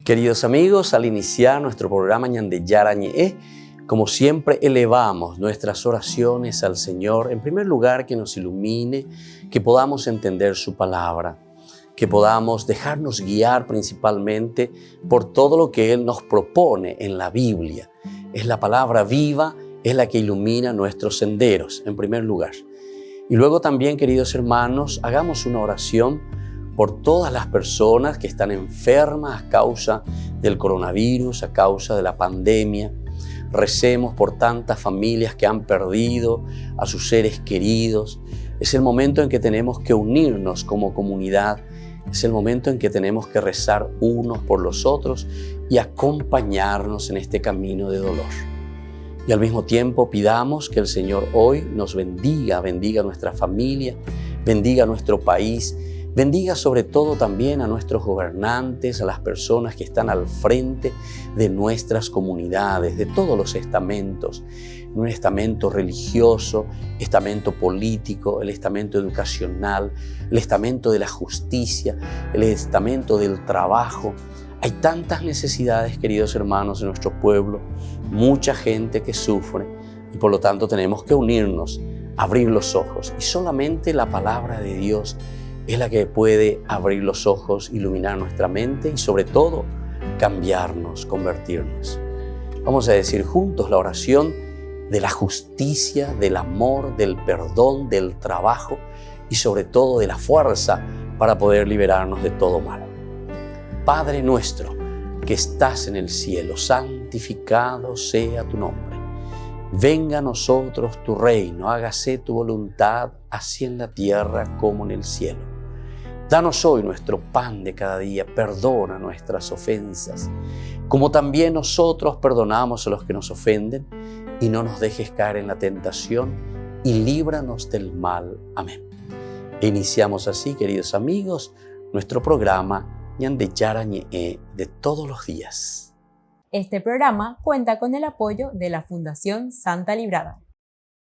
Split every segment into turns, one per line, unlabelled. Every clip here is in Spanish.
Queridos amigos, al iniciar nuestro programa Ñande Yarañe, como siempre elevamos nuestras oraciones al Señor. En primer lugar, que nos ilumine, que podamos entender su palabra, que podamos dejarnos guiar principalmente por todo lo que Él nos propone en la Biblia. Es la palabra viva, es la que ilumina nuestros senderos, en primer lugar. Y luego también, queridos hermanos, hagamos una oración por todas las personas que están enfermas a causa del coronavirus, a causa de la pandemia. Recemos por tantas familias que han perdido a sus seres queridos. Es el momento en que tenemos que unirnos como comunidad. Es el momento en que tenemos que rezar unos por los otros y acompañarnos en este camino de dolor. Y al mismo tiempo pidamos que el Señor hoy nos bendiga a nuestra familia, bendiga a nuestro país, bendiga sobre todo también a nuestros gobernantes, a las personas que están al frente de nuestras comunidades, de todos los estamentos, un estamento religioso, estamento político, el estamento educacional, el estamento de la justicia, el estamento del trabajo. Hay tantas necesidades, queridos hermanos, en nuestro pueblo, mucha gente que sufre y por lo tanto tenemos que unirnos, abrir los ojos y solamente la palabra de Dios es la que puede abrir los ojos, iluminar nuestra mente y sobre todo cambiarnos, convertirnos. Vamos a decir juntos la oración de la justicia, del amor, del perdón, del trabajo y sobre todo de la fuerza para poder liberarnos de todo mal. Padre nuestro que estás en el cielo, santificado sea tu nombre. Venga a nosotros tu reino, hágase tu voluntad, así en la tierra como en el cielo. Danos hoy nuestro pan de cada día, perdona nuestras ofensas, como también nosotros perdonamos a los que nos ofenden, y no nos dejes caer en la tentación, y líbranos del mal. Amén. E iniciamos así, queridos amigos, nuestro programa Ñande Yarañe de todos los días.
Este programa cuenta con el apoyo de la Fundación Santa Librada.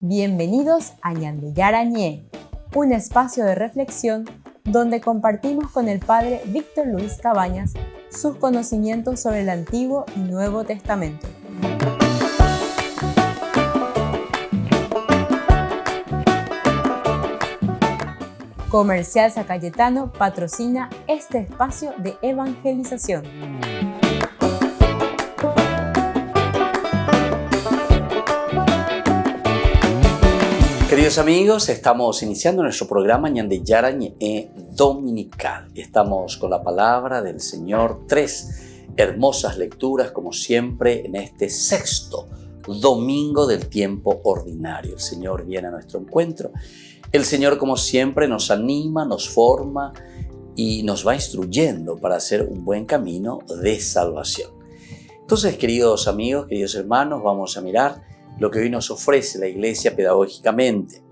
Bienvenidos a Ñande Yarañe, un espacio de reflexión donde compartimos con el Padre Víctor Luis Cabañas sus conocimientos sobre el Antiguo y Nuevo Testamento. Comercial San Cayetano patrocina este espacio de evangelización.
Queridos amigos, estamos iniciando nuestro programa Ñande Yarañe dominical. Estamos con la palabra del Señor, 3 hermosas lecturas como siempre en este 6º domingo del tiempo ordinario. El Señor viene a nuestro encuentro. El Señor como siempre nos anima, nos forma y nos va instruyendo para hacer un buen camino de salvación. Entonces, queridos amigos, queridos hermanos, vamos a mirar lo que hoy nos ofrece la Iglesia pedagógicamente.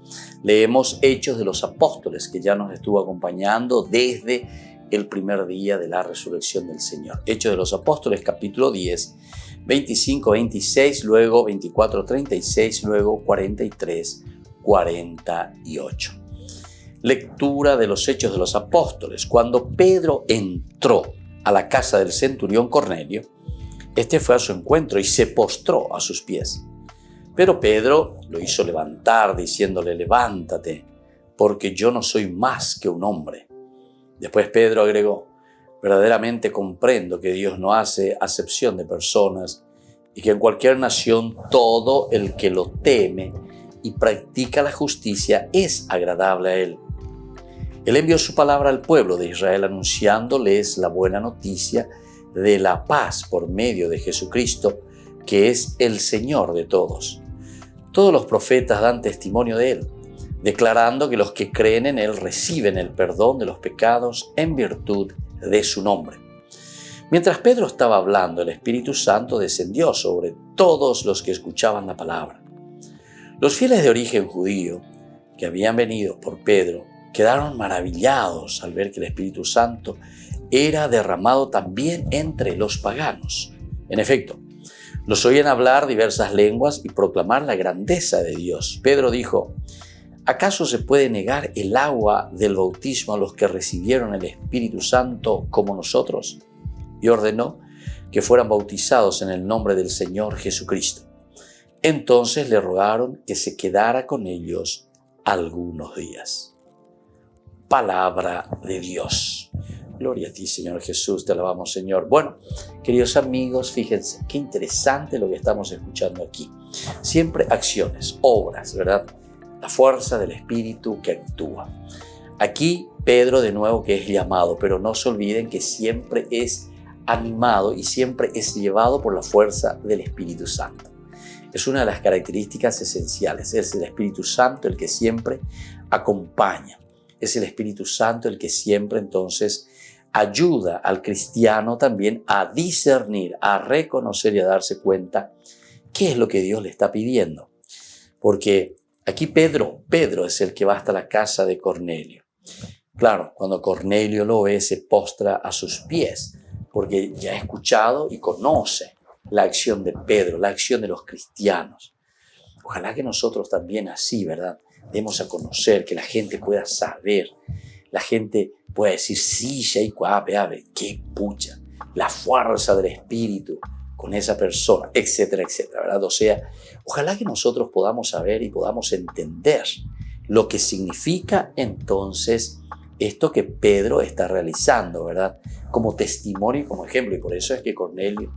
Leemos Hechos de los Apóstoles, que ya nos estuvo acompañando desde el primer día de la resurrección del Señor. Hechos de los Apóstoles, capítulo 10, 25-26, luego 24-36, luego 43-48. Lectura de los Hechos de los Apóstoles. Cuando Pedro entró a la casa del centurión Cornelio, este fue a su encuentro y se postró a sus pies. Pero Pedro lo hizo levantar, diciéndole: levántate, porque yo no soy más que un hombre. Después Pedro agregó: verdaderamente comprendo que Dios no hace acepción de personas y que en cualquier nación todo el que lo teme y practica la justicia es agradable a Él. Él envió su palabra al pueblo de Israel anunciándoles la buena noticia de la paz por medio de Jesucristo, que es el Señor de todos. Todos los profetas dan testimonio de Él, declarando que los que creen en Él reciben el perdón de los pecados en virtud de su nombre. Mientras Pedro estaba hablando, el Espíritu Santo descendió sobre todos los que escuchaban la palabra. Los fieles de origen judío que habían venido por Pedro quedaron maravillados al ver que el Espíritu Santo era derramado también entre los paganos. En efecto, los oían hablar diversas lenguas y proclamar la grandeza de Dios. Pedro dijo: ¿acaso se puede negar el agua del bautismo a los que recibieron el Espíritu Santo como nosotros? Y ordenó que fueran bautizados en el nombre del Señor Jesucristo. Entonces le rogaron que se quedara con ellos algunos días. Palabra de Dios. Gloria a ti, Señor Jesús, te alabamos, Señor. Bueno, queridos amigos, fíjense, qué interesante lo que estamos escuchando aquí. Siempre acciones, obras, ¿verdad? La fuerza del Espíritu que actúa. Aquí Pedro de nuevo que es llamado, pero no se olviden que siempre es animado y siempre es llevado por la fuerza del Espíritu Santo. Es una de las características esenciales. Es el Espíritu Santo el que siempre acompaña. Es el Espíritu Santo el que siempre entonces ayuda al cristiano también a discernir, a reconocer y a darse cuenta qué es lo que Dios le está pidiendo. Porque aquí Pedro es el que va hasta la casa de Cornelio. Claro, cuando Cornelio lo ve, se postra a sus pies, porque ya ha escuchado y conoce la acción de Pedro, la acción de los cristianos. Ojalá que nosotros también así, ¿verdad? Demos a conocer, que la gente pueda saber, la gente pueda decir, sí, qué pucha, la fuerza del Espíritu con esa persona, etcétera, etcétera, ¿verdad? O sea, ojalá que nosotros podamos saber y podamos entender lo que significa entonces esto que Pedro está realizando, ¿verdad? Como testimonio y como ejemplo. Y por eso es que Cornelio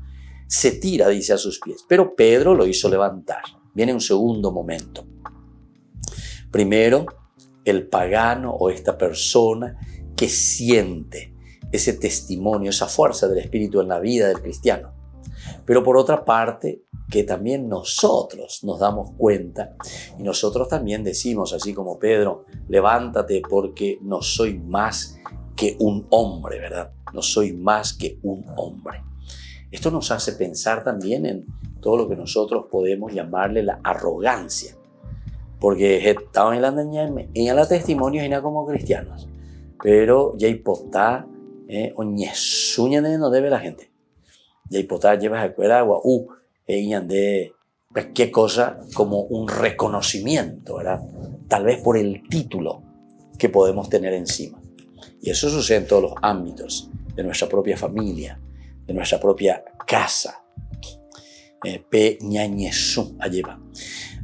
se tira, dice, a sus pies. Pero Pedro lo hizo levantar. Viene un segundo momento. Primero, el pagano o esta persona que siente ese testimonio, esa fuerza del Espíritu en la vida del cristiano. Pero por otra parte, que también nosotros nos damos cuenta y nosotros también decimos, así como Pedro, levántate porque no soy más que un hombre, ¿verdad? No soy más que un hombre. Esto nos hace pensar también en todo lo que nosotros podemos llamarle la arrogancia. Porque estaban en la testimonios y no como cristianos. Pero ya hipotá, oñesuña no debe la gente. Ya hipotá llevas a cuera agua, de cualquier cosa como un reconocimiento, ¿verdad? Tal vez por el título que podemos tener encima. Y eso sucede en todos los ámbitos de nuestra propia familia, de nuestra propia casa.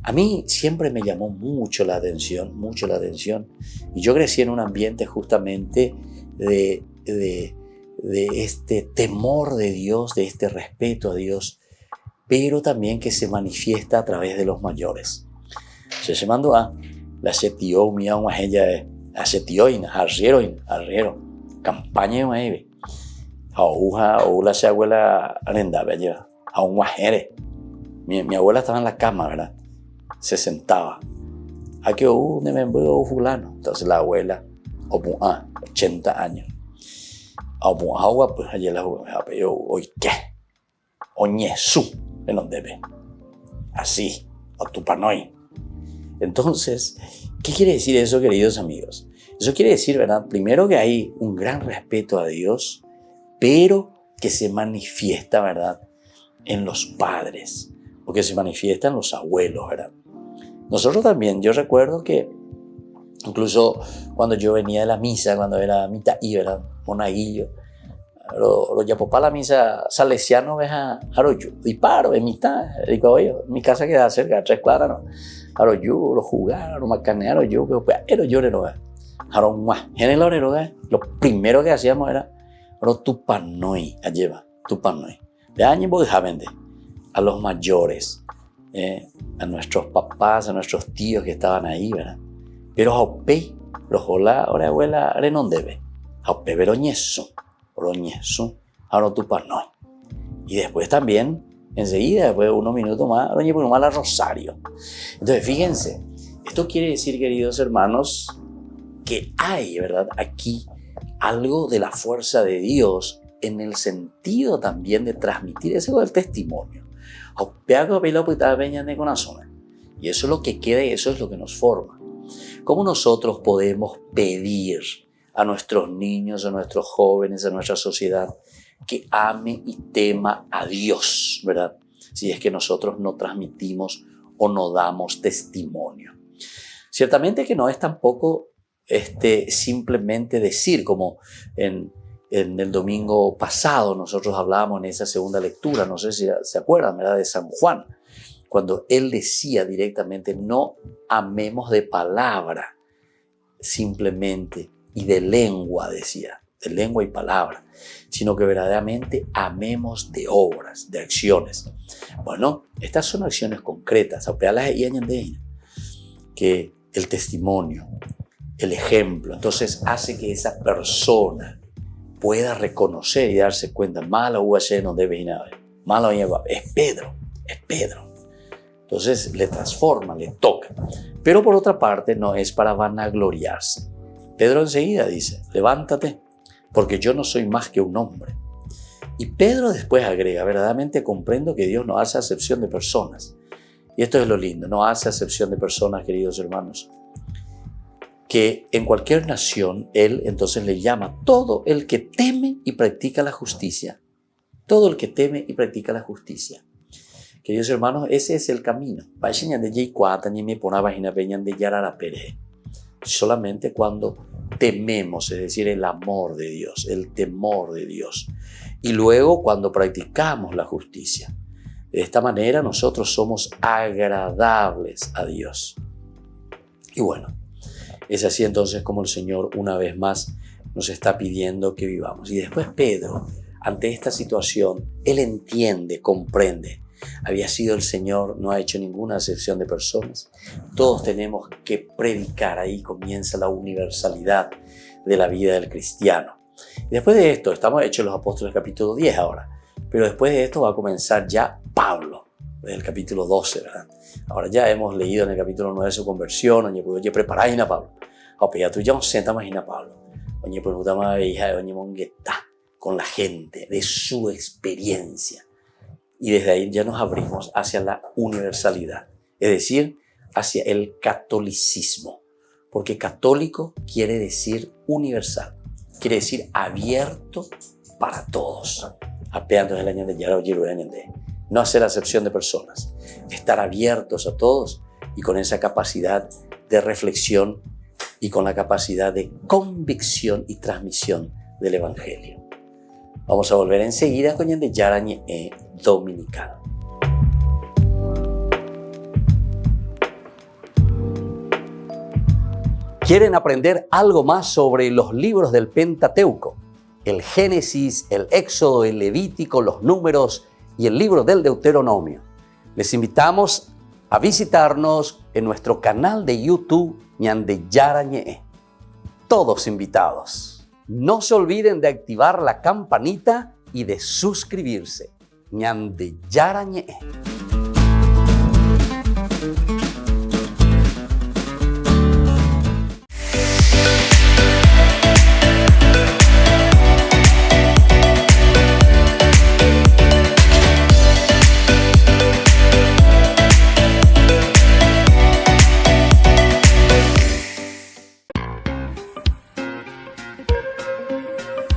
A mí siempre me llamó mucho la atención, y yo crecí en un ambiente justamente de este temor de Dios, de este respeto a Dios, pero también que se manifiesta a través de los mayores. Se mandó a la setió, mía, una ella, la setió, arriero, campaña, una eve. O la abuela arendaba allá, a un guajere. Mi abuela estaba en la cama, ¿verdad? Se sentaba. Aquí me envió fulano. Entonces la abuela, 80 años. Agua, pues allí la abuela, hoy qué, oñesú, en donde ve. Así, o tu panoi. Entonces, ¿qué quiere decir eso, queridos amigos? Eso quiere decir, ¿verdad? Primero que hay un gran respeto a Dios, pero que se manifiesta, ¿verdad? En los padres, o que se manifiesta en los abuelos, ¿verdad? Nosotros también, yo recuerdo que incluso cuando yo venía de la misa, cuando era mitad y, ¿verdad? Monaguillo, lo yapopá la misa salesiano ves a Aroyu, y paro en mitad, digo, oye, mi casa queda cerca, 3 cuadras, ¿no? Aroyu, lo jugar, lo macanear, pero yo le lo veo. Lo primero que hacíamos era tupanoi, lleva, tupanoi. De año voy a vender a los mayores, a nuestros papás, a nuestros tíos que estaban ahí, ¿verdad? Pero a Ope, los hola, ahora abuela, no debe. A Ope, veroñeso, ahora tupanoi. Y después también, enseguida, después de unos minutos más, a Rosario. Entonces, fíjense, esto quiere decir, queridos hermanos, que hay, ¿verdad? Aquí algo de la fuerza de Dios en el sentido también de transmitir ese del testimonio. Y eso es lo que queda y eso es lo que nos forma. ¿Cómo nosotros podemos pedir a nuestros niños, a nuestros jóvenes, a nuestra sociedad que ame y tema a Dios, ¿verdad? Si es que nosotros no transmitimos o no damos testimonio. Ciertamente que no es tampoco simplemente decir, como en En el domingo pasado nosotros hablábamos en esa segunda lectura, no sé si se acuerdan, ¿verdad?, de San Juan, cuando él decía directamente, no amemos de palabra simplemente y de lengua, decía, de lengua y palabra, sino que verdaderamente amemos de obras, de acciones. Bueno, estas son acciones concretas, que el testimonio, el ejemplo, entonces hace que esa persona pueda reconocer y darse cuenta, es Pedro. Entonces le transforma, le toca. Pero por otra parte no es para vanagloriarse. Pedro enseguida dice, levántate, porque yo no soy más que un hombre. Y Pedro después agrega, verdaderamente comprendo que Dios no hace acepción de personas. Y esto es lo lindo, no hace acepción de personas, queridos hermanos. Que en cualquier nación, Él entonces le llama todo el que teme y practica la justicia. Todo el que teme y practica la justicia. Queridos hermanos, ese es el camino. Solamente cuando tememos, es decir, el amor de Dios, el temor de Dios. Y luego cuando practicamos la justicia. De esta manera nosotros somos agradables a Dios. Y bueno, es así entonces como el Señor una vez más nos está pidiendo que vivamos. Y después Pedro, ante esta situación, él entiende, comprende. Había sido el Señor, no ha hecho ninguna acepción de personas. Todos tenemos que predicar. Ahí comienza la universalidad de la vida del cristiano. Y después de esto, estamos hechos los apóstoles capítulo 10 ahora. Pero después de esto va a comenzar ya Pablo, desde el capítulo 12, ¿verdad? Ahora ya hemos leído en el capítulo 9 su conversión. Oye, preparáis a Pablo. Ya tú ya nos sentamos a Pablo. Oye, pues con la gente, de su experiencia. Y desde ahí ya nos abrimos hacia la universalidad, es decir, hacia el catolicismo. Porque católico quiere decir universal, quiere decir abierto para todos. No hacer acepción de personas, estar abiertos a todos y con esa capacidad de reflexión y con la capacidad de convicción y transmisión del Evangelio. Vamos a volver enseguida con Ñande Yarañe Dominical. ¿Quieren aprender algo más sobre los libros del Pentateuco? El Génesis, el Éxodo, el Levítico, los Números y el libro del Deuteronomio. Les invitamos a visitarnos en nuestro canal de YouTube Ñande Yarañe. Todos invitados. No se olviden de activar la campanita y de suscribirse. Ñande Yarañe.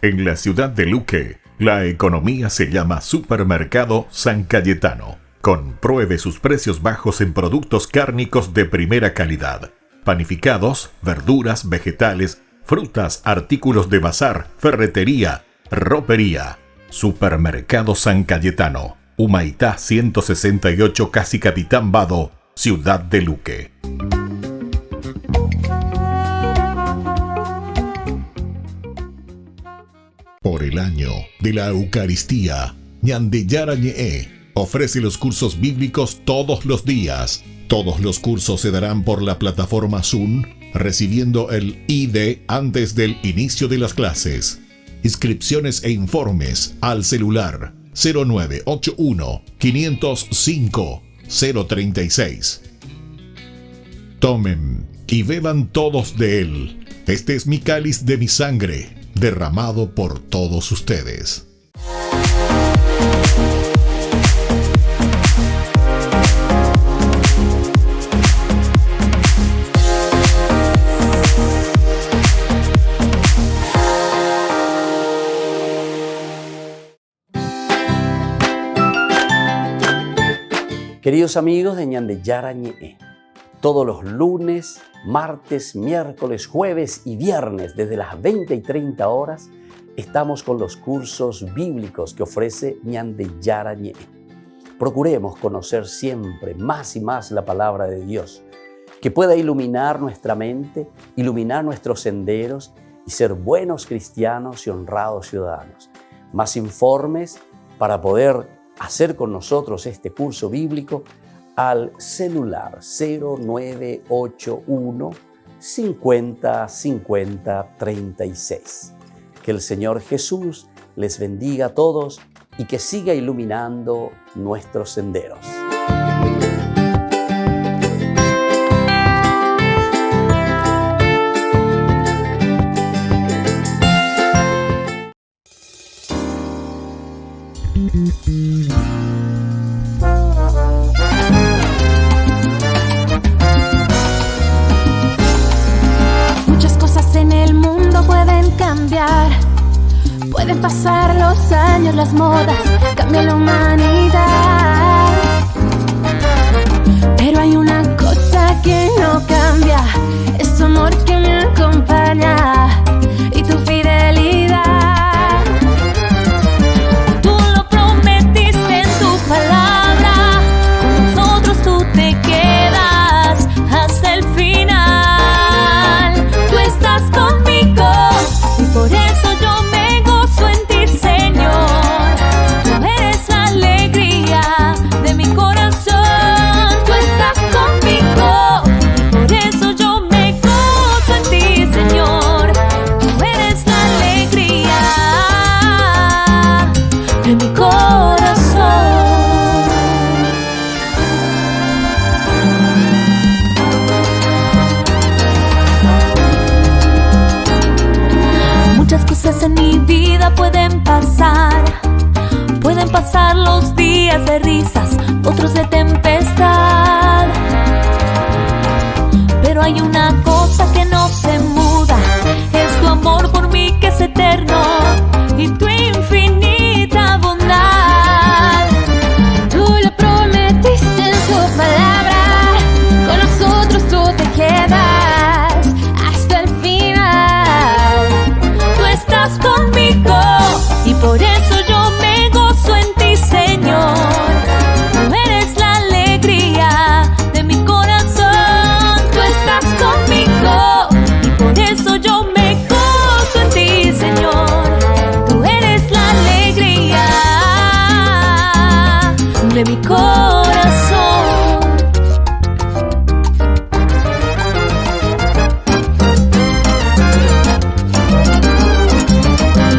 En la ciudad de Luque, la economía se llama Supermercado San Cayetano. Compruebe sus precios bajos en productos cárnicos de primera calidad. Panificados, verduras, vegetales, frutas, artículos de bazar, ferretería, ropería. Supermercado San Cayetano. Humaitá 168, Casi Capitán Vado, ciudad de Luque. Por el año de la Eucaristía, Ñande Yarañe ofrece los cursos bíblicos todos los días. Todos los cursos se darán por la plataforma Zoom, recibiendo el ID antes del inicio de las clases. Inscripciones e informes al celular 0981 505 036. Tomen y beban todos de él. Este es mi cáliz de mi sangre, derramado por todos ustedes.
Queridos amigos de Ñande Yarañe, todos los lunes, martes, miércoles, jueves y viernes desde las 20 y 30 horas estamos con los cursos bíblicos que ofrece Ñande Yarañe. Procuremos conocer siempre más y más la palabra de Dios, que pueda iluminar nuestra mente, iluminar nuestros senderos y ser buenos cristianos y honrados ciudadanos. Más informes para poder hacer con nosotros este curso bíblico al celular 0981 50 50 36. Que el Señor Jesús les bendiga a todos y que siga iluminando nuestros senderos.
Muchas cosas en el mundo pueden cambiar. Pueden pasar los años, las modas, cambia la humanidad. Pero hay una cosa que no cambia, es tu amor que me acompaña y tu fidelidad. Tú lo prometiste en tu palabra, con nosotros tú te quedas hasta el final. Tú estás conmigo y por eso yo me gozo en ti, Señor. Tú eres la alegría de mi corazón. Tú estás conmigo y por eso yo me gozo en ti, Señor. Tú eres la alegría de mi corazón. Muchas cosas en mi vida pueden pasar los días de risas, otros de tempestad. Pero hay una cosa que no se muda, es tu amor por mí que es eterno y tu infinita bondad. Tú lo prometiste en tu palabra, con nosotros tú te quedas hasta el final. Tú estás conmigo y por eso yo me gozo en ti, Señor. Tú eres la alegría de mi corazón. Tú estás conmigo y por eso yo me gozo en ti, Señor. Tú eres la alegría de mi corazón.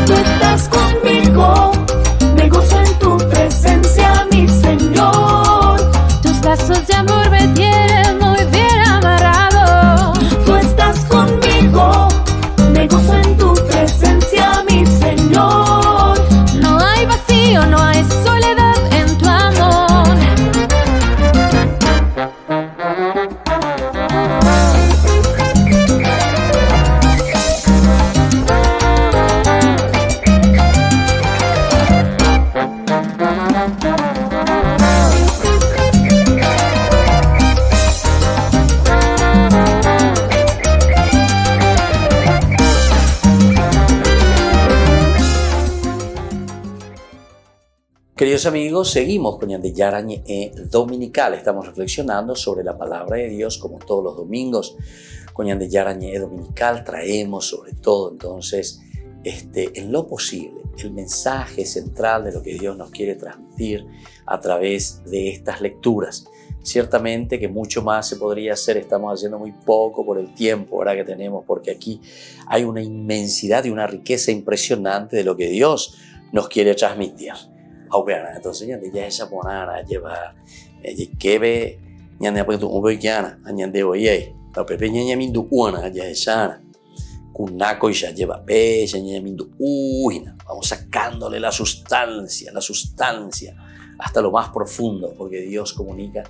Tú estás conmigo, me gozo en tu presencia, mi Señor. Tus lazos de amor me tienen muy bien amarrado. Tú estás conmigo, me gozo en tu presencia, mi Señor. No hay vacío, no hay soledad en tu amor.
Queridos amigos, seguimos con Ñande Yarañe Dominical. Estamos reflexionando sobre la palabra de Dios como todos los domingos. Con Ñande Yarañe Dominical traemos sobre todo entonces en lo posible el mensaje central de lo que Dios nos quiere transmitir a través de estas lecturas. Ciertamente que mucho más se podría hacer, estamos haciendo muy poco por el tiempo ahora que tenemos, porque aquí hay una inmensidad y una riqueza impresionante de lo que Dios nos quiere transmitir. Entonces Ñande ya esa monana lleva kebe Ñande apunto un boyana Ñande oye la pepe Ñande mindu una ya esa kunako ya lleva pe Ñande mindu uina. Vamos sacándole la sustancia hasta lo más profundo, porque Dios comunica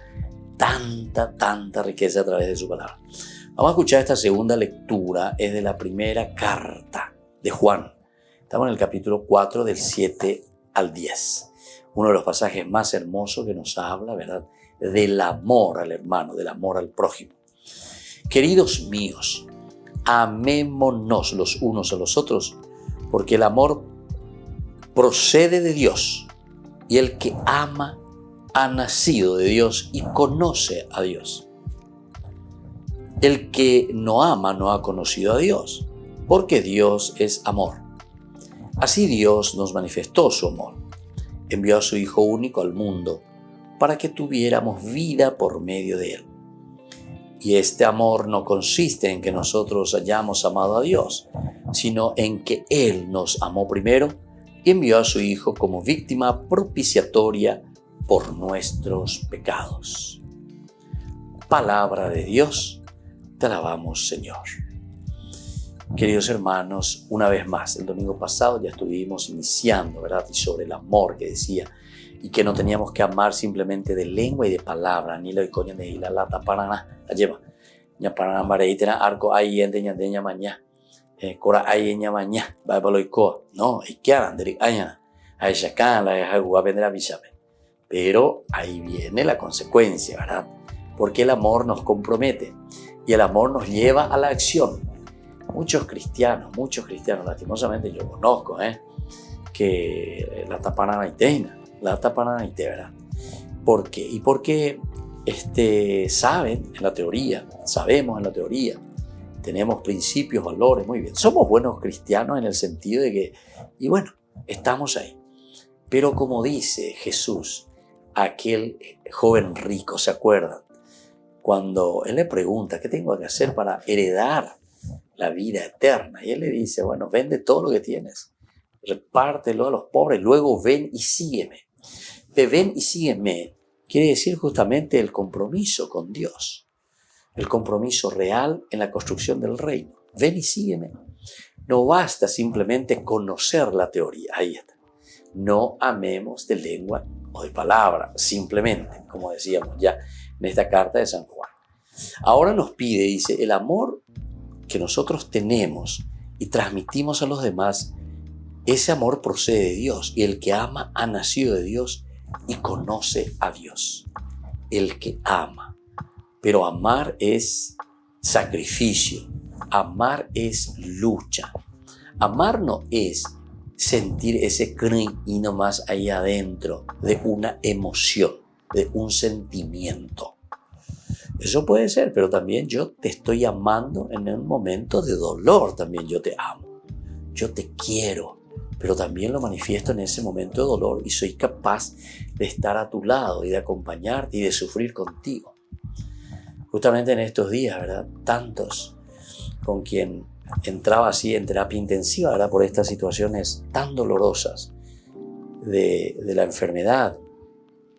tanta riqueza a través de su palabra. Vamos a escuchar esta segunda lectura, es de la primera carta de Juan. Estamos en el capítulo 4 del 7 al 10. Uno de los pasajes más hermosos que nos habla, ¿verdad?, del amor al hermano, del amor al prójimo. Queridos míos, amémonos los unos a los otros, porque el amor procede de Dios y el que ama ha nacido de Dios y conoce a Dios. El que no ama no ha conocido a Dios, porque Dios es amor. Así Dios nos manifestó su amor. Envió a su Hijo único al mundo para que tuviéramos vida por medio de Él. Y este amor no consiste en que nosotros hayamos amado a Dios, sino en que Él nos amó primero y envió a su Hijo como víctima propiciatoria por nuestros pecados. Palabra de Dios, te alabamos, Señor. Queridos hermanos, una vez más, el domingo pasado ya estuvimos iniciando, ¿verdad? Y sobre el amor que decía, y que no teníamos que amar simplemente de lengua y de palabra, ni lo coño de la lata para lleva. Ya para mareitera arco ahí en ña mañana. Cora ahí ña mañana, va baloico. No, y que andri aña. Ahí sacan la deja guapendera bisabe. Pero ahí viene la consecuencia, ¿verdad? Porque el amor nos compromete y el amor nos lleva a la acción. Muchos cristianos, lastimosamente yo conozco, que la tapananaiteina, ¿verdad? ¿Por qué? Y porque sabemos en la teoría, tenemos principios, valores, muy bien. Somos buenos cristianos en el sentido de que, y bueno, estamos ahí. Pero como dice Jesús, aquel joven rico, ¿se acuerdan? Cuando él le pregunta, ¿qué tengo que hacer para heredar la vida eterna? Y él le dice, bueno, vende todo lo que tienes, repártelo a los pobres, luego ven y sígueme. De ven y sígueme quiere decir justamente el compromiso con Dios, el compromiso real en la construcción del reino. Ven y sígueme. No basta simplemente conocer la teoría, ahí está. No amemos de lengua o de palabra, simplemente, como decíamos ya en esta carta de San Juan. Ahora nos pide, dice, el amor que nosotros tenemos y transmitimos a los demás, ese amor procede de Dios, y el que ama ha nacido de Dios y conoce a Dios. El que ama. Pero amar es sacrificio, amar es lucha. Amar no es sentir ese y nomás ahí adentro de una emoción, de un sentimiento. Eso puede ser, pero también yo te estoy amando en un momento de dolor, también yo te amo. Yo te quiero, pero también lo manifiesto en ese momento de dolor y soy capaz de estar a tu lado y de acompañarte y de sufrir contigo. Justamente en estos días, ¿verdad? Tantos con quien entraba así en terapia intensiva, ¿verdad? Por estas situaciones tan dolorosas de la enfermedad,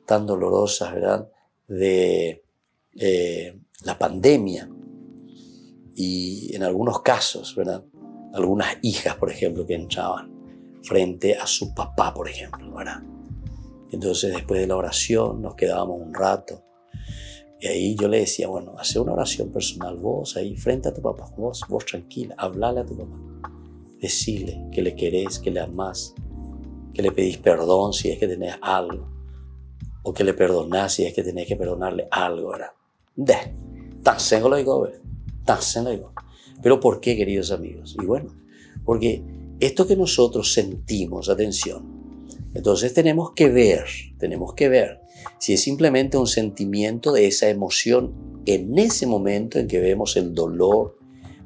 tan dolorosas, ¿verdad? De la pandemia, y en algunos casos, ¿verdad? Algunas hijas, por ejemplo, que entraban frente a su papá, por ejemplo, ¿verdad? Entonces, después de la oración, nos quedábamos un rato. Y ahí yo le decía, bueno, hace una oración personal, vos ahí frente a tu papá, vos tranquila, hablale a tu papá. Decile que le querés, que le amás, que le pedís perdón si es que tenés algo, o que le perdonás si es que tenés que perdonarle algo, ¿verdad? Pero ¿por qué, queridos amigos? Y bueno, porque esto que nosotros sentimos, atención, entonces tenemos que ver si es simplemente un sentimiento de esa emoción en ese momento en que vemos el dolor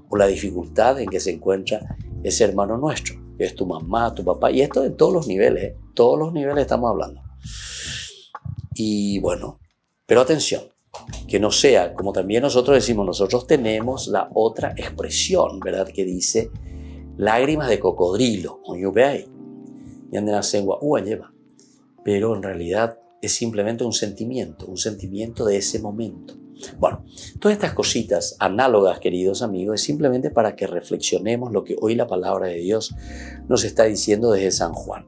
o la dificultad en que se encuentra ese hermano nuestro, que es tu mamá, tu papá, y esto en todos los niveles, todos los niveles estamos hablando. Y bueno, pero atención, que no sea, como también nosotros decimos, nosotros tenemos la otra expresión, ¿verdad? Que dice lágrimas de cocodrilo, pero en realidad es simplemente un sentimiento de ese momento. Bueno, todas estas cositas análogas, queridos amigos, es simplemente para que reflexionemos lo que hoy la palabra de Dios nos está diciendo desde San Juan,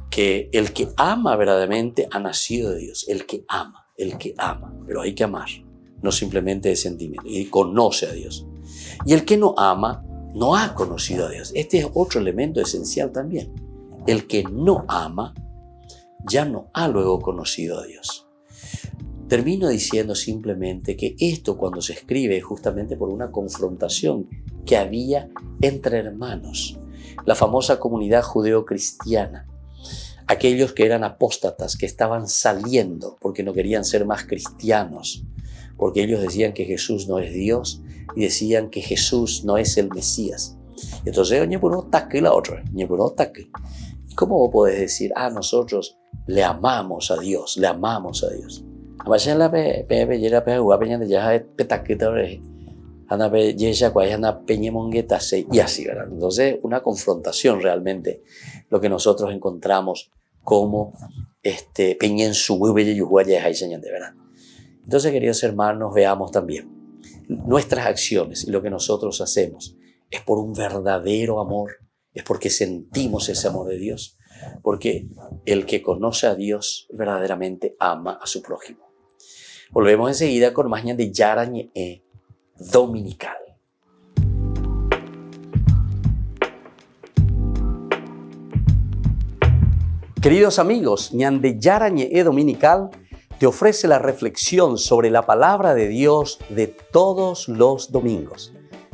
que el que ama verdaderamente ha nacido de Dios, el que ama, pero hay que amar, no simplemente de sentimiento, y conoce a Dios. Y el que no ama, no ha conocido a Dios. Este es otro elemento esencial también. El que no ama, ya no ha luego conocido a Dios. Termino diciendo simplemente que esto, cuando se escribe, es justamente por una confrontación que había entre hermanos. la famosa comunidad judeo-cristiana. Aquellos que eran apóstatas, que estaban saliendo porque no querían ser más cristianos, porque ellos decían que Jesús no es Dios y decían que Jesús no es el Mesías. Entonces, la otra, ¿cómo vos podés decir, nosotros le amamos a Dios, le amamos a Dios? Y así, ¿verdad? Entonces, una confrontación realmente, lo que nosotros encontramos como ¿verdad? Entonces, queridos hermanos, veamos también nuestras acciones y lo que nosotros hacemos es por un verdadero amor, es porque sentimos ese amor de Dios, porque el que conoce a Dios verdaderamente ama a su prójimo. Volvemos enseguida con más de Yarañe Dominical. Queridos amigos, Ñande Yarañe Dominical te ofrece la reflexión sobre la palabra de Dios de todos los domingos.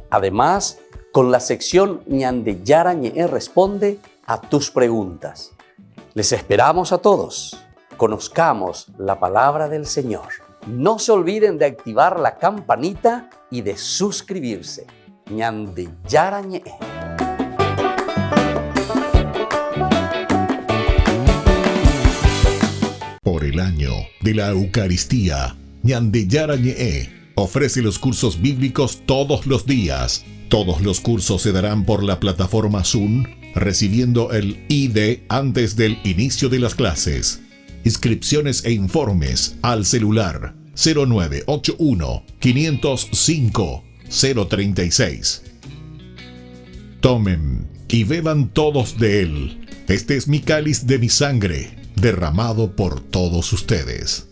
Además, con la sección Ñande Yarañe responde a tus preguntas. Les esperamos a todos. Conozcamos la palabra del Señor. No se olviden de activar la campanita y de suscribirse. Ñande Yarañe.
Por el año de la Eucaristía, Ñande Yarañe ofrece los cursos bíblicos todos los días. Todos los cursos se darán por la plataforma Zoom, recibiendo el ID antes del inicio de las clases. Inscripciones e informes al celular 0981 505 036. Tomen y beban todos de él. Este es mi cáliz de mi sangre, derramado por todos ustedes.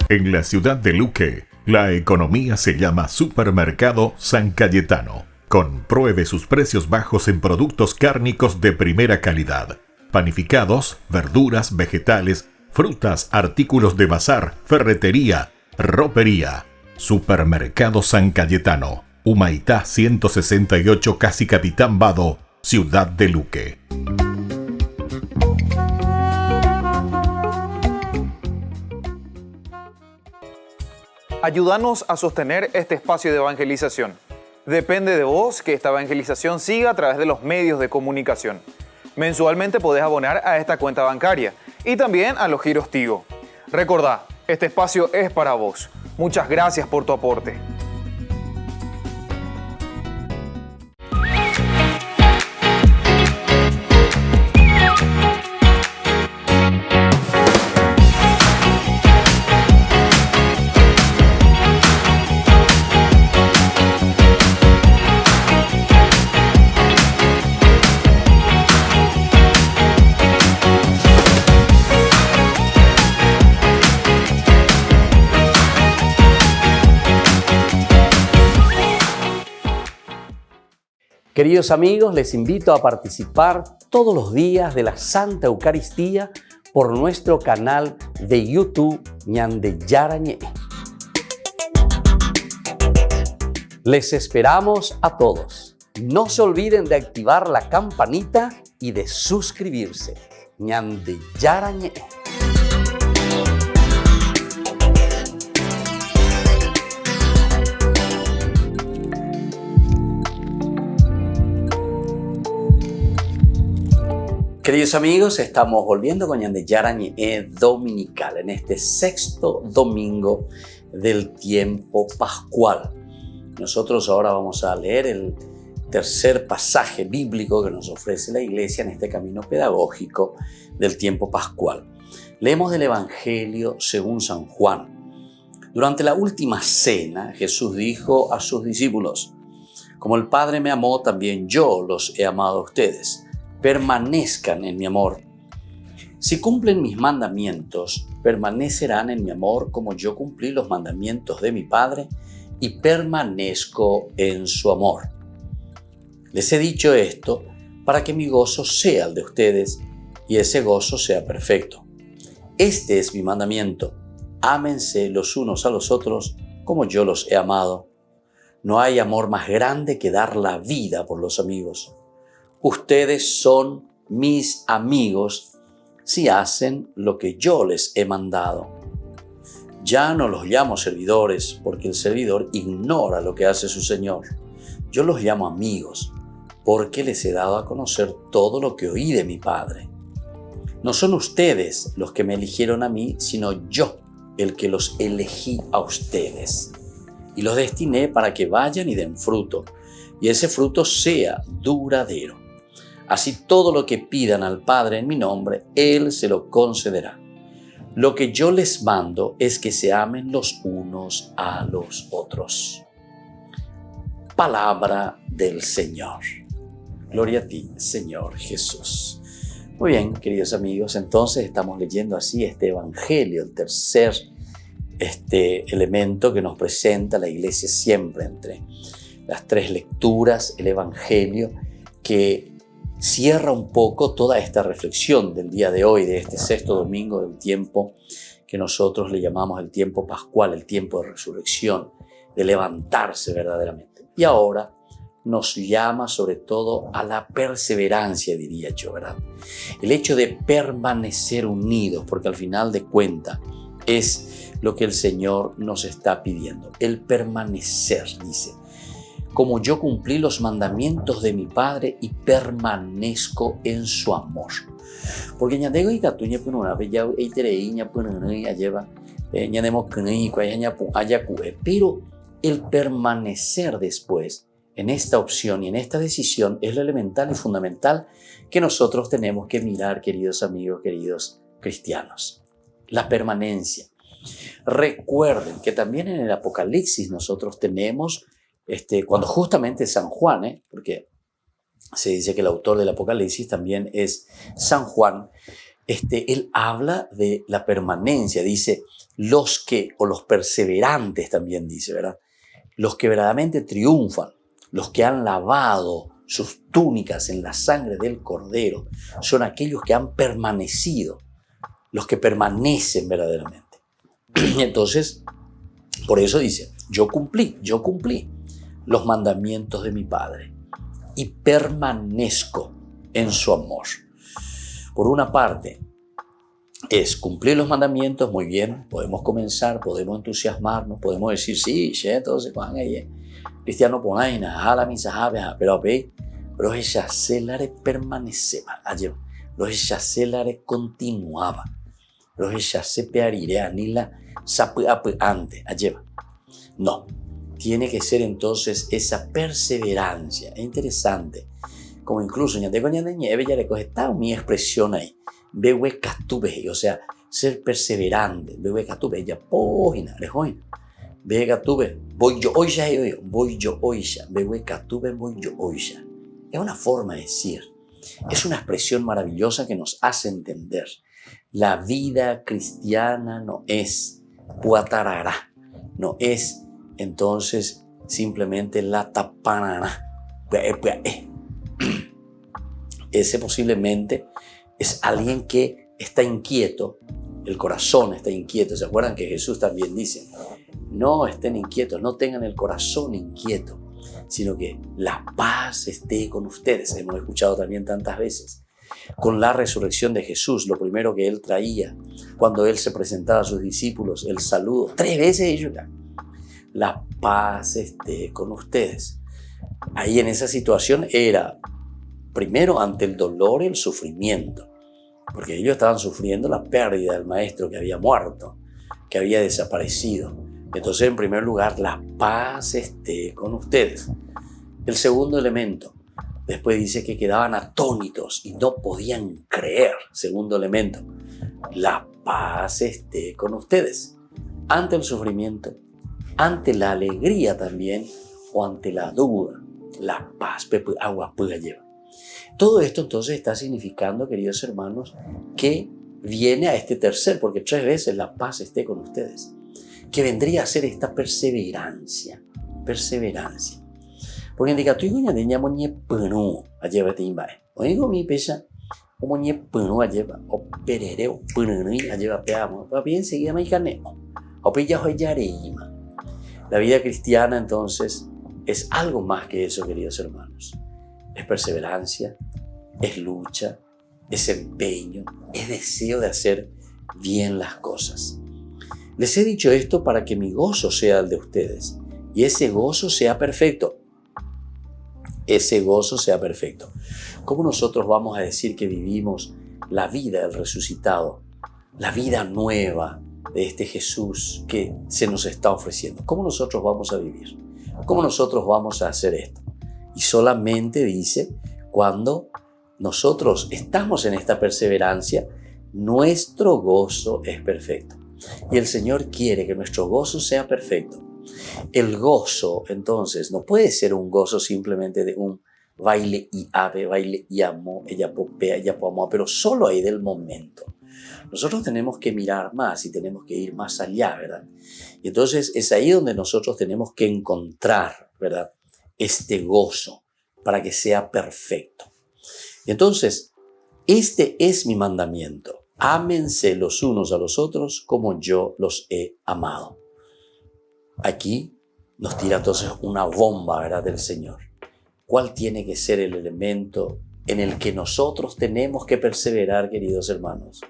En la ciudad de Luque, la economía se llama Supermercado San Cayetano. Compruebe sus precios bajos en productos cárnicos de primera calidad. Panificados, verduras, vegetales, frutas, artículos de bazar, ferretería, ropería. Supermercado San Cayetano. Humaitá 168, Casi Capitán Vado, ciudad de Luque.
Ayúdanos a sostener este espacio de evangelización. Depende de vos que esta evangelización siga a través de los medios de comunicación. Mensualmente podés abonar a esta cuenta bancaria y también a los giros Tigo. Recordá, este espacio es para vos. Muchas gracias por tu aporte.
Queridos amigos, les invito a participar todos los días de la Santa Eucaristía por nuestro canal de YouTube Ñande Yarañe. Les esperamos a todos. No se olviden de activar la campanita y de suscribirse. Ñande Yarañe. Queridos amigos, estamos volviendo con Ñande Yarañe Dominical en este sexto domingo del tiempo pascual. Nosotros ahora vamos a leer el tercer pasaje bíblico que nos ofrece la Iglesia en este camino pedagógico del tiempo pascual. Leemos del Evangelio según San Juan. Durante la última cena, Jesús dijo a sus discípulos: como el Padre me amó, también yo los he amado a ustedes. Permanezcan en mi amor. Si cumplen mis mandamientos, permanecerán en mi amor como yo cumplí los mandamientos de mi Padre y permanezco en su amor. Les he dicho esto para que mi gozo sea el de ustedes y ese gozo sea perfecto. Este es mi mandamiento: ámense los unos a los otros como yo los he amado. No hay amor más grande que dar la vida por los amigos. Ustedes son mis amigos si hacen lo que yo les he mandado. Ya no los llamo servidores, porque el servidor ignora lo que hace su Señor. Yo los llamo amigos, porque les he dado a conocer todo lo que oí de mi Padre. No son ustedes los que me eligieron a mí, sino yo el que los elegí a ustedes. Y los destiné para que vayan y den fruto, y ese fruto sea duradero. Así todo lo que pidan al Padre en mi nombre, Él se lo concederá. Lo que yo les mando es que se amen los unos a los otros. Palabra del Señor. Gloria a ti, Señor Jesús. Muy bien, queridos amigos, entonces estamos leyendo así este evangelio, el tercer elemento que nos presenta la Iglesia siempre entre las tres lecturas, el evangelio que cierra un poco toda esta reflexión del día de hoy, de este sexto domingo del tiempo que nosotros le llamamos el tiempo pascual, el tiempo de resurrección, de levantarse verdaderamente. Y ahora nos llama sobre todo a la perseverancia, diría yo, ¿verdad? El hecho de permanecer unidos, porque al final de cuentas es lo que el Señor nos está pidiendo. El permanecer, dice, como yo cumplí los mandamientos de mi Padre y permanezco en su amor. Porque ñandego y catuña pues una vez ya itereiña pues no lleva ñandemo kni cuayaña pues ayacue, pero el permanecer después en esta opción y en esta decisión es lo elemental y fundamental que nosotros tenemos que mirar, queridos amigos, queridos cristianos. La permanencia. Recuerden que también en el Apocalipsis nosotros tenemos, cuando justamente San Juan, porque se dice que el autor del Apocalipsis también es San Juan, él habla de la permanencia, dice los perseverantes también dice, ¿verdad? Los que verdaderamente triunfan, los que han lavado sus túnicas en la sangre del Cordero, son aquellos que han permanecido, los que permanecen verdaderamente. Entonces, por eso dice, yo cumplí los mandamientos de mi Padre y permanezco en su amor. Por una parte, es cumplir los mandamientos, muy bien, podemos comenzar, podemos entusiasmarnos, podemos decir, sí, entonces, cristiano ponaina, a la misa, pero los yacelare permaneceba, los yacelare continuaba, los yace pearire anila sapuapuante, no. Tiene que ser entonces esa perseverancia. Es interesante. Como incluso ya le coge mi expresión ahí. Bewe catube, o sea, ser perseverante. Bewe catube, ya pojina, lejoina. Bewe catube, voy yo hoy ya. Bewe catube, voy yo hoy ya. Es una forma de decir. Es una expresión maravillosa que nos hace entender. La vida cristiana no es puatarará, no es entonces simplemente la tapanana. Ese posiblemente es alguien que está inquieto, el corazón está inquieto. ¿Se acuerdan que Jesús también dice, no estén inquietos, no tengan el corazón inquieto, sino que la paz esté con ustedes? Hemos escuchado también tantas veces. Con la resurrección de Jesús, lo primero que Él traía, cuando Él se presentaba a sus discípulos, el saludo, 3 veces ellos, la paz esté con ustedes. Ahí en esa situación era, primero, ante el dolor y el sufrimiento, porque ellos estaban sufriendo la pérdida del maestro que había muerto, que había desaparecido. Entonces, en primer lugar, la paz esté con ustedes. El segundo elemento, después dice que quedaban atónitos y no podían creer. Segundo elemento, la paz esté con ustedes. Ante el sufrimiento, ante la alegría también, o ante la duda, la paz, agua puga lleva. Todo esto entonces está significando, queridos hermanos, que viene a este tercer, porque 3 veces la paz esté con ustedes, que vendría a ser esta perseverancia. perseverancia. Porque en el caso de que no hay pano, allá va a tener oigo mi pesa, como ni pano allá va, o perere, o pano, allá va peamo, va bien seguida me caneo, o pilla hoy ya reima. La vida cristiana entonces es algo más que eso, queridos hermanos. Es perseverancia, es lucha, es empeño, es deseo de hacer bien las cosas. Les he dicho esto para que mi gozo sea el de ustedes y ese gozo sea perfecto. Ese gozo sea perfecto. ¿Cómo nosotros vamos a decir que vivimos la vida del resucitado, la vida nueva de este Jesús que se nos está ofreciendo? ¿Cómo nosotros vamos a vivir? ¿Cómo nosotros vamos a hacer esto? Y solamente dice, cuando nosotros estamos en esta perseverancia, nuestro gozo es perfecto. Y el Señor quiere que nuestro gozo sea perfecto. El gozo, entonces, no puede ser un gozo simplemente de un baile y ave, baile y amo, ella popea, ella poamo, pero solo ahí del momento. Nosotros tenemos que mirar más y tenemos que ir más allá, ¿verdad? Y entonces es ahí donde nosotros tenemos que encontrar, ¿verdad?, este gozo para que sea perfecto. Y entonces, este es mi mandamiento. Ámense los unos a los otros como yo los he amado. Aquí nos tira entonces una bomba, ¿verdad?, del Señor. ¿Cuál tiene que ser el elemento en el que nosotros tenemos que perseverar, queridos hermanos?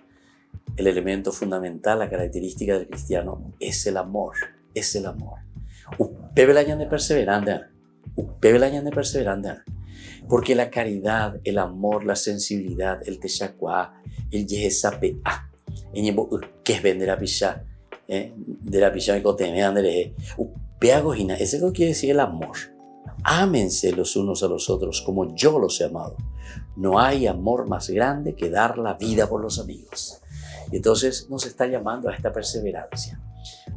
El elemento fundamental, la característica del cristiano es el amor. Es el amor. Upebelañan de perseveranda. Upebelañan de perseveranda. Porque la caridad, el amor, la sensibilidad, el techacuá, el yehesape, que es vender a pisar, de la pisar y coteme, andere, upeagojina, ese es lo que quiere decir el amor. Ámense los unos a los otros como yo los he amado. No hay amor más grande que dar la vida por los amigos. Y entonces nos está llamando a esta perseverancia.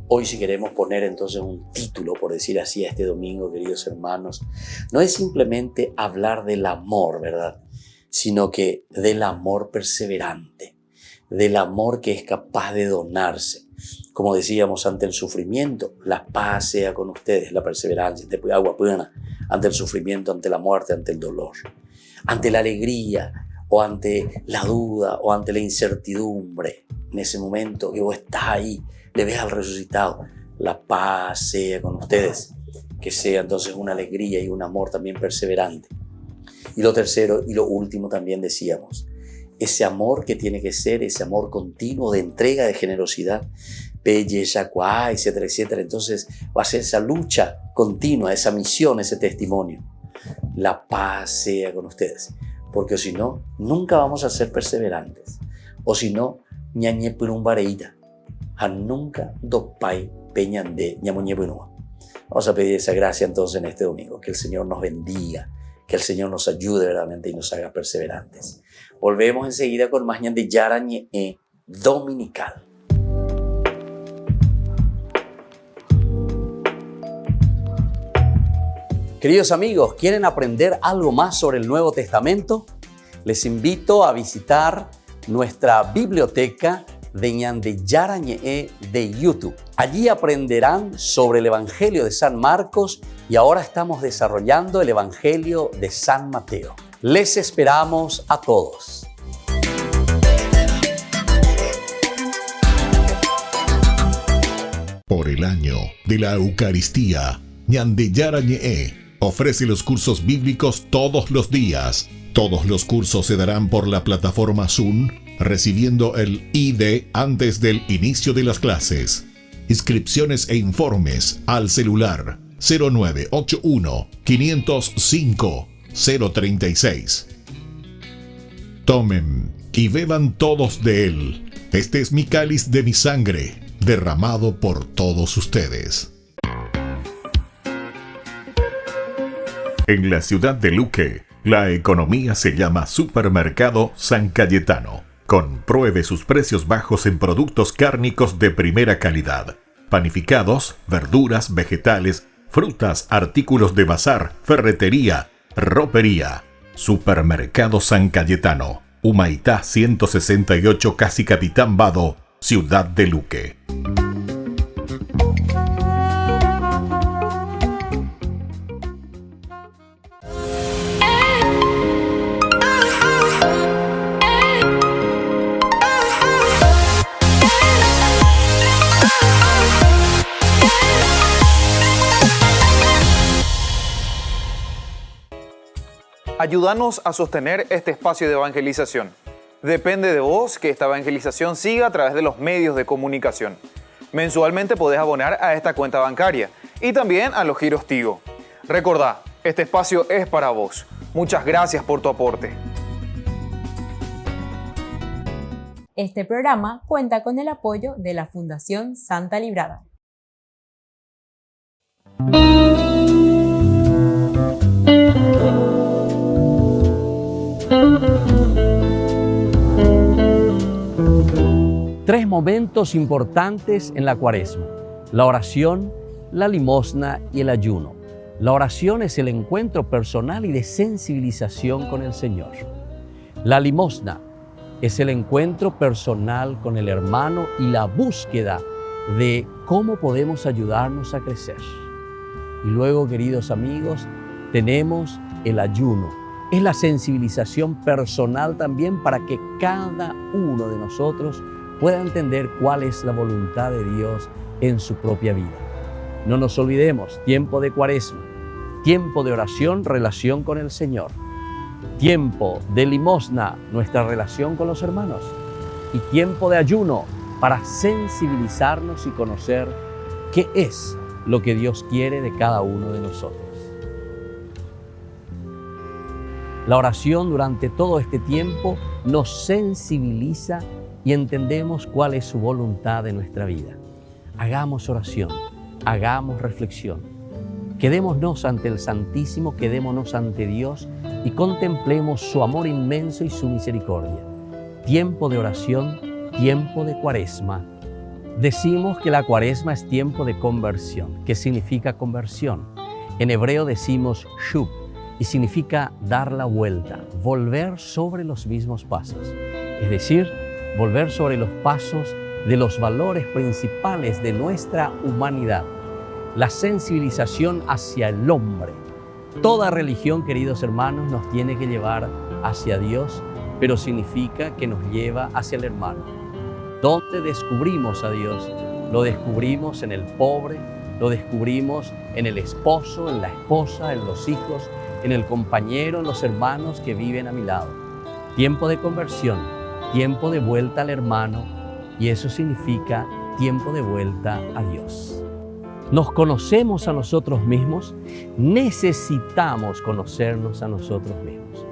Hoy, si queremos poner entonces un título, por decir así, a este domingo, queridos hermanos, no es simplemente hablar del amor, ¿verdad?, sino que del amor perseverante, del amor que es capaz de donarse. Como decíamos, ante el sufrimiento, la paz sea con ustedes, la perseverancia, agua buena, ante el sufrimiento, ante la muerte, ante el dolor, ante la alegría, o ante la duda, o ante la incertidumbre. En ese momento que vos estás ahí, le ves al resucitado, la paz sea con ustedes, que sea entonces una alegría y un amor también perseverante. Y lo tercero y lo último también decíamos, ese amor que tiene que ser, ese amor continuo de entrega, de generosidad, belleza, etcétera, etcétera. Entonces va a ser esa lucha continua, esa misión, ese testimonio. La paz sea con ustedes, porque si no, nunca vamos a ser perseverantes. O si no, ñañe pirumbareita. Nunca dopai peñande ñamuñepunua. Vamos a pedir esa gracia entonces en este domingo, que el Señor nos bendiga, que el Señor nos ayude verdaderamente y nos haga perseverantes. Volvemos enseguida con más ñande yarañe dominical. Queridos amigos, ¿quieren aprender algo más sobre el Nuevo Testamento? Les invito a visitar nuestra biblioteca de Ñande Yarañe de YouTube. Allí aprenderán sobre el Evangelio de San Marcos y ahora estamos desarrollando el Evangelio de San Mateo. Les esperamos a todos.
Por el año de la Eucaristía, Ñande Yarañe ofrece los cursos bíblicos todos los días. Todos los cursos se darán por la plataforma Zoom, recibiendo el ID antes del inicio de las clases. Inscripciones e informes al celular 0981 505 036. Tomen y beban todos de él. Este es mi cáliz de mi sangre, derramado por todos ustedes. En la ciudad de Luque, la economía se llama Supermercado San Cayetano. Compruebe sus precios bajos en productos cárnicos de primera calidad. Panificados, verduras, vegetales, frutas, artículos de bazar, ferretería, ropería. Supermercado San Cayetano. Humaitá 168, Casi Capitán Vado, ciudad de Luque.
Ayúdanos a sostener este espacio de evangelización. Depende de vos que esta evangelización siga a través de los medios de comunicación. Mensualmente podés abonar a esta cuenta bancaria y también a los giros Tigo. Recordá, este espacio es para vos. Muchas gracias por tu aporte.
Este programa cuenta con el apoyo de la Fundación Santa Librada.
Tres momentos importantes en la Cuaresma: la oración, la limosna y el ayuno. La oración es el encuentro personal y de sensibilización con el Señor. La limosna es el encuentro personal con el hermano y la búsqueda de cómo podemos ayudarnos a crecer. Y luego, queridos amigos, tenemos el ayuno. Es la sensibilización personal también para que cada uno de nosotros pueda entender cuál es la voluntad de Dios en su propia vida. No nos olvidemos, tiempo de Cuaresma, tiempo de oración, relación con el Señor. Tiempo de limosna, nuestra relación con los hermanos. Y tiempo de ayuno para sensibilizarnos y conocer qué es lo que Dios quiere de cada uno de nosotros. La oración durante todo este tiempo nos sensibiliza y entendemos cuál es su voluntad de nuestra vida. Hagamos oración, hagamos reflexión. Quedémonos ante el Santísimo, quedémonos ante Dios y contemplemos su amor inmenso y su misericordia. Tiempo de oración, tiempo de Cuaresma. Decimos que la Cuaresma es tiempo de conversión. ¿Qué significa conversión? En hebreo decimos shub y significa dar la vuelta, volver sobre los mismos pasos. Es decir, volver sobre los pasos de los valores principales de nuestra humanidad. La sensibilización hacia el hombre. Toda religión, queridos hermanos, nos tiene que llevar hacia Dios, pero significa que nos lleva hacia el hermano. ¿Dónde descubrimos a Dios? Lo descubrimos en el pobre, lo descubrimos en el esposo, en la esposa, en los hijos, en el compañero, en los hermanos que viven a mi lado. Tiempo de conversión, tiempo de vuelta al hermano, y eso significa tiempo de vuelta a Dios. Nos conocemos a nosotros mismos, necesitamos conocernos a nosotros mismos.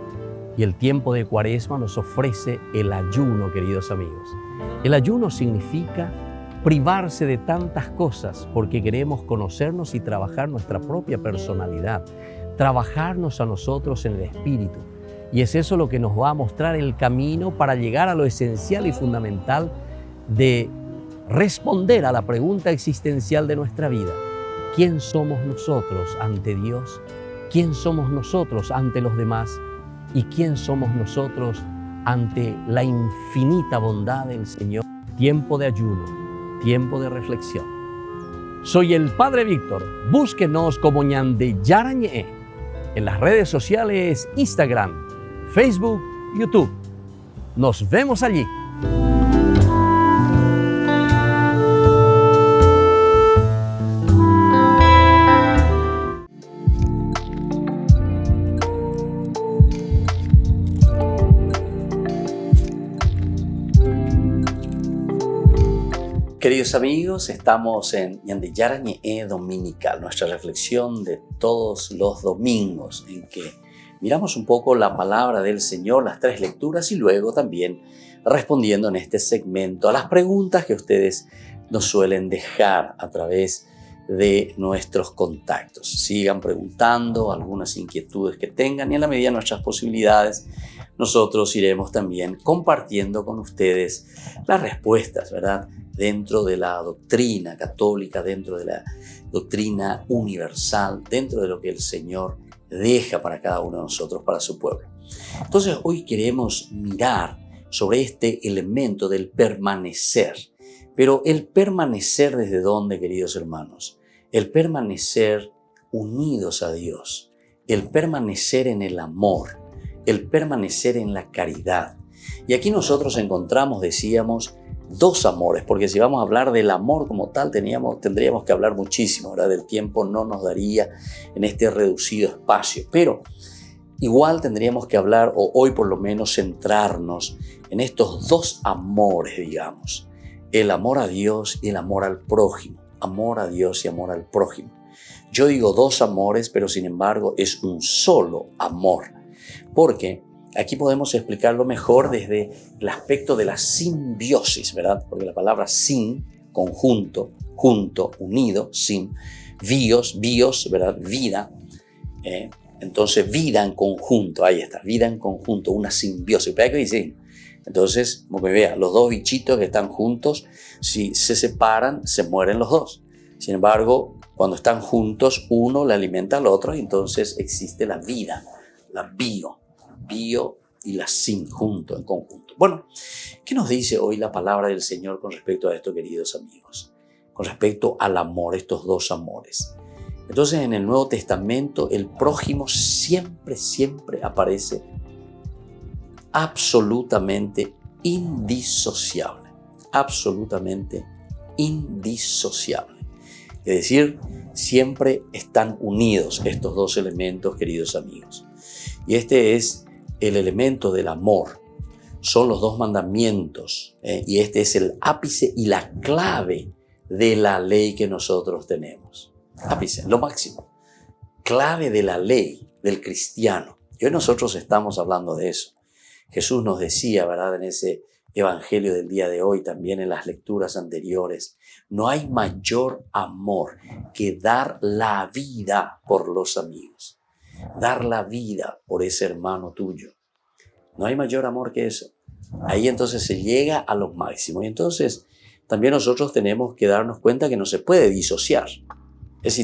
Y el tiempo de Cuaresma nos ofrece el ayuno, queridos amigos. El ayuno significa privarse de tantas cosas porque queremos conocernos y trabajar nuestra propia personalidad, trabajarnos a nosotros en el espíritu. Y es eso lo que nos va a mostrar el camino para llegar a lo esencial y fundamental de responder a la pregunta existencial de nuestra vida. ¿Quién somos nosotros ante Dios? ¿Quién somos nosotros ante los demás? ¿Y quién somos nosotros ante la infinita bondad del Señor? Tiempo de ayuno, tiempo de reflexión. Soy el Padre Víctor. Búsquenos como Ñande Yarañé en las redes sociales Instagram, Facebook, YouTube. Nos vemos allí. Queridos amigos, estamos en Ñande Yarañé Dominical, nuestra reflexión de todos los domingos, en que miramos un poco la palabra del Señor, las tres lecturas, y luego también respondiendo en este segmento a las preguntas que ustedes nos suelen dejar a través de nuestros contactos. Sigan preguntando algunas inquietudes que tengan y en la medida de nuestras posibilidades nosotros iremos también compartiendo con ustedes las respuestas, ¿verdad? Dentro de la doctrina católica, dentro de la doctrina universal, dentro de lo que el Señor deja para cada uno de nosotros, para su pueblo. Entonces hoy queremos mirar sobre este elemento del permanecer. Pero el permanecer ¿desde dónde, queridos hermanos? El permanecer unidos a Dios, el permanecer en el amor, el permanecer en la caridad. Y aquí nosotros encontramos, decíamos, dos amores, porque si vamos a hablar del amor como tal, tendríamos que hablar muchísimo, ¿verdad? El tiempo no nos daría en este reducido espacio, pero igual tendríamos que hablar, o hoy por lo menos centrarnos en estos dos amores, digamos. El amor a Dios y el amor al prójimo. Amor a Dios y amor al prójimo. Yo digo dos amores, pero sin embargo es un solo amor. Porque aquí podemos explicarlo mejor desde el aspecto de la simbiosis, ¿verdad? Porque la palabra sin, conjunto, junto, unido, sin, bios, ¿verdad? Vida. Entonces, vida en conjunto, ahí está, vida en conjunto, una simbiosis. ¿Para qué dice? Entonces, como que vea, los dos bichitos que están juntos, si se separan, se mueren los dos. Sin embargo, cuando están juntos, uno le alimenta al otro y entonces existe la vida, la bio y la sin, junto, en conjunto. Bueno, ¿qué nos dice hoy la palabra del Señor con respecto a esto, queridos amigos? Con respecto al amor, estos dos amores. Entonces, en el Nuevo Testamento, el prójimo siempre aparece absolutamente indisociable. Absolutamente indisociable. Es decir, siempre están unidos estos dos elementos, queridos amigos. Y este es el elemento del amor. Son los dos mandamientos. Y este es el ápice y la clave de la ley que nosotros tenemos. Ápice, lo máximo. Clave de la ley del cristiano. Y hoy nosotros estamos hablando de eso. Jesús nos decía, ¿verdad? En ese evangelio del día de hoy, también en las lecturas anteriores, no hay mayor amor que dar la vida por los amigos. Dar la vida por ese hermano tuyo. No hay mayor amor que eso. Ahí entonces se llega a lo máximo. Y entonces también nosotros tenemos que darnos cuenta que no se puede disociar. Es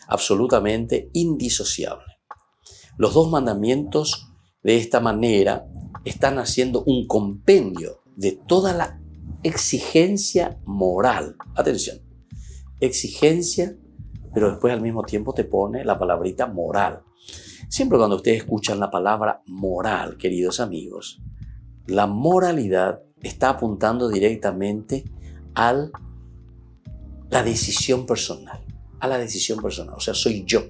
absolutamente indisociable. Los dos mandamientos de esta manera están haciendo un compendio de toda la exigencia moral. Atención, exigencia, pero después al mismo tiempo te pone la palabrita moral. Siempre cuando ustedes escuchan la palabra moral, queridos amigos, la moralidad está apuntando directamente a la decisión personal. A la decisión personal. O sea, soy yo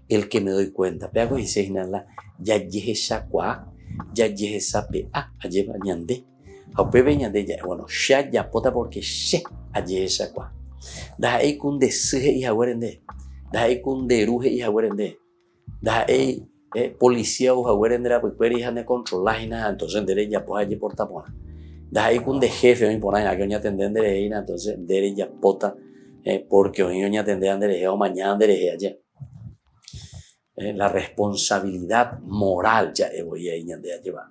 el que me doy cuenta. Pero dice inala ya yeja kwa ya yeja pe aye ñande. Aupebe ñande ya bueno, ya pota porque she aye kwa. Da ei kun de se y hawerende. Da ei kun de ruhe y hawerende. Da ei policía o hawerende la pueri hane controlar nada, entonces dere ya pues aye porta pona. Da ei kun de jefe me pona que oña tendende ina, entonces dere ya pota porque hoy no tendrán derecho o mañana derecho allá. La responsabilidad moral ya voy a llevar.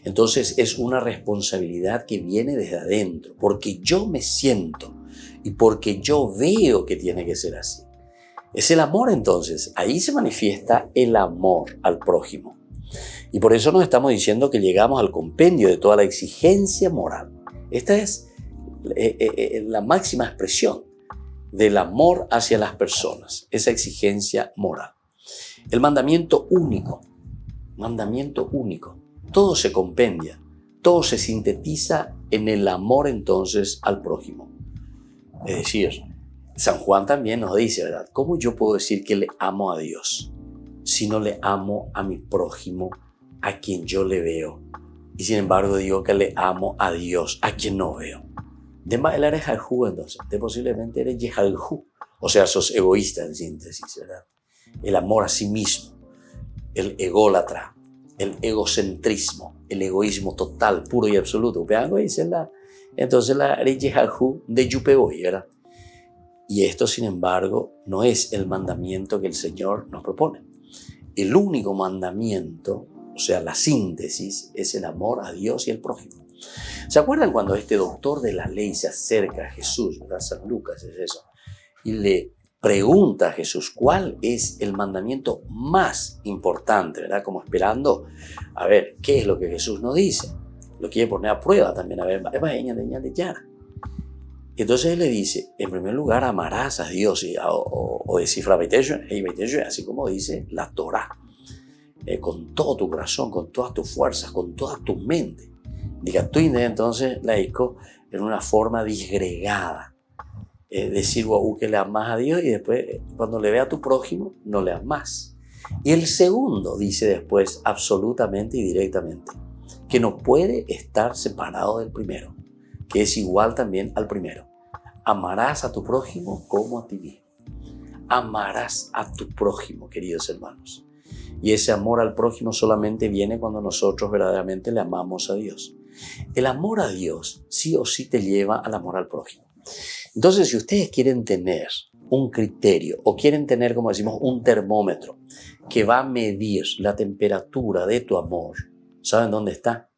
Entonces es una responsabilidad que viene desde adentro, porque yo me siento y porque yo veo que tiene que ser así. Es el amor entonces, ahí se manifiesta el amor al prójimo. Y por eso nos estamos diciendo que llegamos al compendio de toda la exigencia moral. Esta es la máxima expresión del amor hacia las personas, esa exigencia moral. El mandamiento único, todo se compendia, todo se sintetiza en el amor entonces al prójimo. Es decir, San Juan también nos dice, ¿verdad? ¿Cómo yo puedo decir que le amo a Dios si no le amo a mi prójimo, a quien yo le veo? Y sin embargo digo que le amo a Dios, a quien no veo. De más el eres jaljú, entonces, de posiblemente eres yejaljú. O sea, sos egoísta en síntesis, ¿verdad? El amor a sí mismo, el ególatra, el egocentrismo, el egoísmo total, puro y absoluto. Entonces la eres yejaljú de yupeoy, ¿verdad? Y esto, sin embargo, no es el mandamiento que el Señor nos propone. El único mandamiento, o sea, la síntesis, es el amor a Dios y al prójimo. ¿Se acuerdan cuando este doctor de la ley se acerca a Jesús, ¿verdad? San Lucas es eso, y le pregunta a Jesús cuál es el mandamiento más importante, ¿verdad? Como esperando a ver qué es lo que Jesús nos dice. Lo quiere poner a prueba también, a ver, entonces él le dice, en primer lugar, amarás a Dios o descifra así como dice la Torá, con todo tu corazón, con todas tus fuerzas, con toda tu mente. Diga, tú entonces la dijo en una forma disgregada. Decir que le amas a Dios y después cuando le ve a tu prójimo no le amas. Y el segundo dice después absolutamente y directamente que no puede estar separado del primero, que es igual también al primero. Amarás a tu prójimo como a ti mismo. Amarás a tu prójimo, queridos hermanos. Y ese amor al prójimo solamente viene cuando nosotros verdaderamente le amamos a Dios. El amor a Dios sí o sí te lleva al amor al prójimo. Entonces, si ustedes quieren tener un criterio o quieren tener, como decimos, un termómetro que va a medir la temperatura de tu amor, ¿saben dónde está?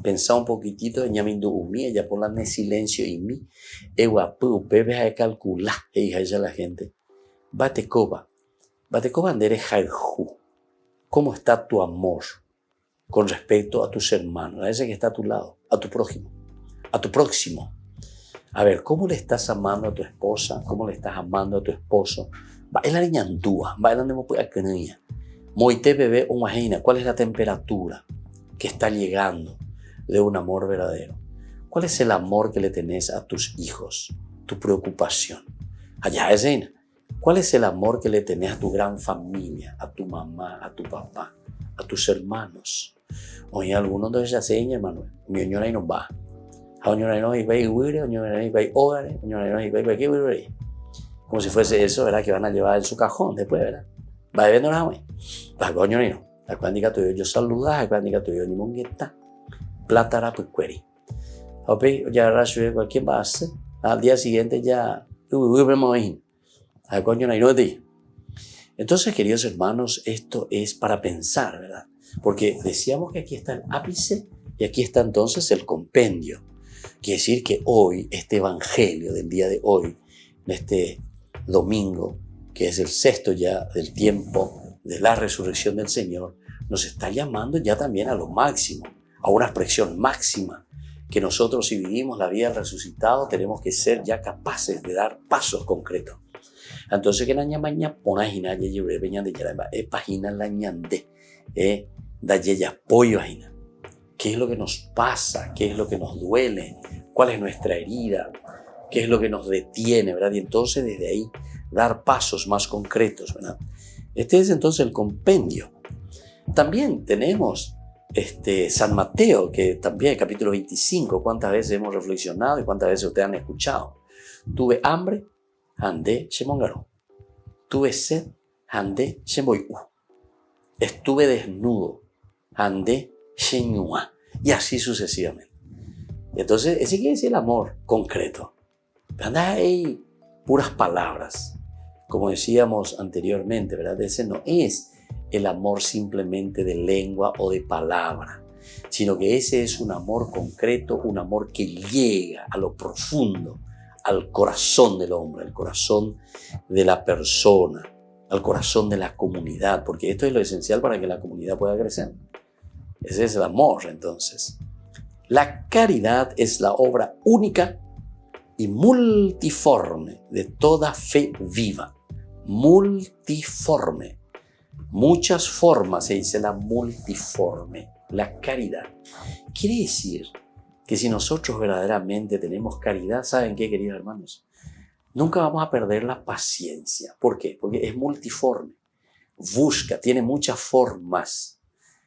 Pensá un poquitito en Yamindu Umi, ella ponla en silencio y mi, eguapu, bebes a calcular, hija ella la gente. Batecoba andere jaijú. ¿Cómo está tu amor con respecto a tus hermanos, a ese que está a tu lado, a tu prójimo, a tu próximo? A ver, ¿cómo le estás amando a tu esposa? ¿Cómo le estás amando a tu esposo? Bailan ñandúa, bailan de mopuya canilla. Moite bebé o imagina, ¿cuál es la temperatura que está llegando de un amor verdadero? ¿Cuál es el amor que le tenés a tus hijos? Tu preocupación. Allá es Eina. ¿Cuál es el amor que le tenés a tu gran familia, a tu mamá, a tu papá, a tus hermanos? Oye, algunos de ellos se llaman, hermano, mi señora no va. Como si fuese eso, ¿verdad? Que van a llevar en su cajón después, ¿verdad? Va viendo la mano. Va coño no. La cuántica tuyo yo saludas, la cuántica tuyo ni mongueta. Plátara pues query. Ope, ya rayo cualquier base. Al día siguiente ya entonces, queridos hermanos, esto es para pensar, ¿verdad? Porque decíamos que aquí está el ápice y aquí está entonces el compendio. Quiere decir que hoy, este evangelio del día de hoy, este domingo, que es el sexto ya del tiempo de la resurrección del Señor, nos está llamando ya también a lo máximo, a una expresión máxima, que nosotros, si vivimos la vida del resucitado, tenemos que ser ya capaces de dar pasos concretos. Entonces, que la ñamaña pona jina ye yebre peña de yaramba página la ñande da ye apoyo jina. ¿Qué es lo que nos pasa? ¿Qué es lo que nos duele? ¿Cuál es nuestra herida? ¿Qué es lo que nos detiene, verdad? Y entonces desde ahí dar pasos más concretos, ¿verdad? Este es entonces el compendio. También tenemos San Mateo, que también capítulo 25, cuántas veces hemos reflexionado y cuántas veces ustedes han escuchado. Tuve hambre, andé shemongaro. Tuve sed, andé shemboyu. Estuve desnudo, andé shenyua. Y así sucesivamente. Entonces, ese quiere decir el amor concreto. Anda ahí puras palabras. Como decíamos anteriormente, ¿verdad? Ese no es el amor simplemente de lengua o de palabra, sino que ese es un amor concreto, un amor que llega a lo profundo, al corazón del hombre, al corazón de la persona, al corazón de la comunidad, porque esto es lo esencial para que la comunidad pueda crecer. Ese es el amor, entonces. La caridad es la obra única y multiforme de toda fe viva. Multiforme. Muchas formas se dice la multiforme, la caridad. Quiere decir que si nosotros verdaderamente tenemos caridad, ¿saben qué, queridos hermanos? Nunca vamos a perder la paciencia. ¿Por qué? Porque es multiforme. Busca, tiene muchas formas.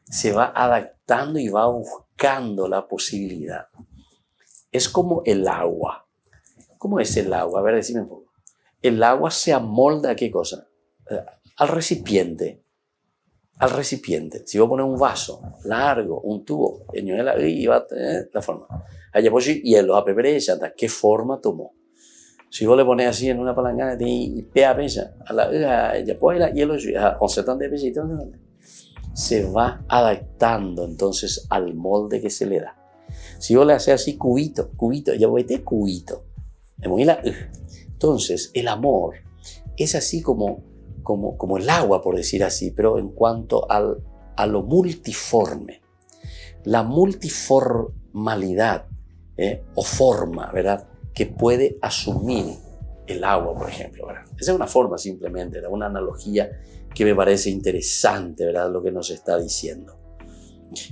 Se va adaptando y va buscando la posibilidad. Es como el agua. ¿Cómo es el agua? A ver, decime un poco. El agua se amolda a ¿qué cosa? Al recipiente. Al recipiente. Si vos pones un vaso largo, un tubo, y va a tener la forma. Allá pues hielo, a pebre, ¿qué forma tomó? Si vos le pones así en una palangana y pega pesa, a la ella pues el hielo, se va adaptando entonces al molde que se le da. Si vos le haces así cubito, ya voy a cubito. Entonces, el amor es así como el agua, por decir así, pero en cuanto a lo multiforme. La multiformalidad o forma, ¿verdad?, que puede asumir el agua, por ejemplo, ¿verdad? Esa es una forma simplemente, ¿verdad?, una analogía que me parece interesante, ¿verdad?, lo que nos está diciendo.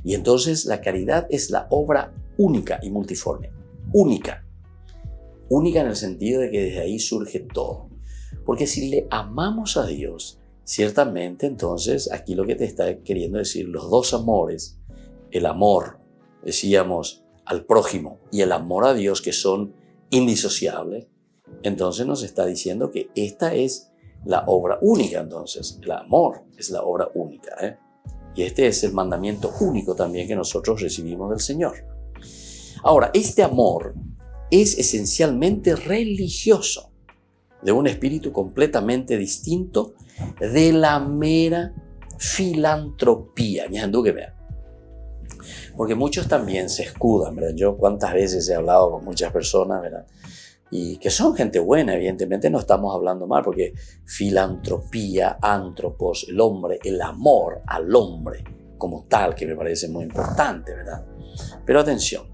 Y entonces la caridad es la obra única y multiforme. Única. Única en el sentido de que desde ahí surge todo. Porque si le amamos a Dios, Ciertamente, entonces, aquí lo que te está queriendo decir, los dos amores, el amor, decíamos, al prójimo y el amor a Dios, que son indisociables, entonces nos está diciendo que esta es la obra única. Entonces, el amor es la obra única, ¿eh? Y este es el mandamiento único también que nosotros recibimos del Señor. Ahora, este amor es esencialmente religioso, de un espíritu completamente distinto de la mera filantropía. Porque muchos también se escudan, ¿verdad? Yo cuántas veces he hablado con muchas personas, ¿verdad? Y que son gente buena, evidentemente no estamos hablando mal, porque filantropía, antropos, el hombre, el amor al hombre como tal, que me parece muy importante, ¿verdad? Pero atención,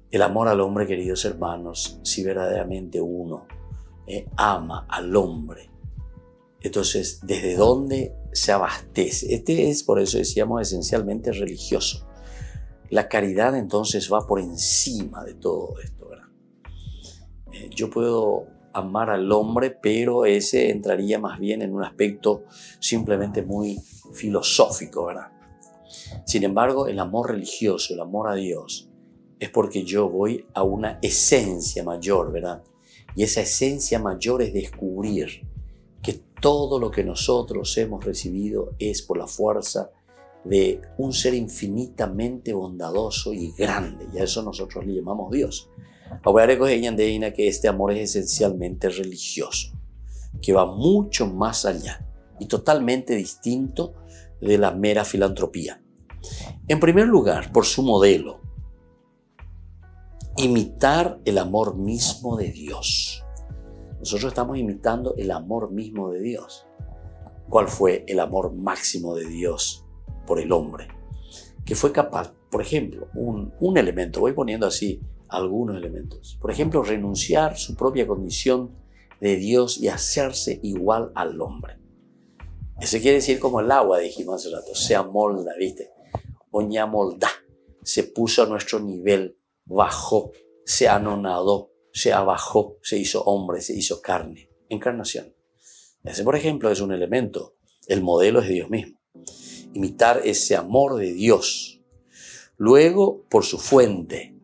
el amor al hombre, queridos hermanos, si verdaderamente uno ama al hombre, entonces, ¿desde dónde se abastece? Este es, por eso decíamos, esencialmente religioso. La caridad entonces va por encima de todo esto, ¿verdad? Yo puedo amar al hombre, pero ese entraría más bien en un aspecto simplemente muy filosófico, ¿verdad? Sin embargo, el amor religioso, el amor a Dios, es porque yo voy a una esencia mayor, ¿verdad? Y esa esencia mayor es descubrir que todo lo que nosotros hemos recibido es por la fuerza de un ser infinitamente bondadoso y grande, y a eso nosotros le llamamos Dios. Ahora que este amor es esencialmente religioso, que va mucho más allá y totalmente distinto de la mera filantropía. En primer lugar, por su modelo, imitar el amor mismo de Dios. Nosotros estamos imitando el amor mismo de Dios. ¿Cuál fue el amor máximo de Dios por el hombre? Que fue capaz, por ejemplo, un elemento, voy poniendo así algunos elementos. Por ejemplo, renunciar su propia condición de Dios y hacerse igual al hombre. Eso quiere decir como el agua, dijimos hace rato, se amolda, ¿viste? Oña molda, se puso a nuestro nivel, bajó, se anonadó, se abajó, se hizo hombre, se hizo carne, encarnación. Ese, por ejemplo, es un elemento. El modelo es Dios mismo. Imitar ese amor de Dios. Luego, por su fuente,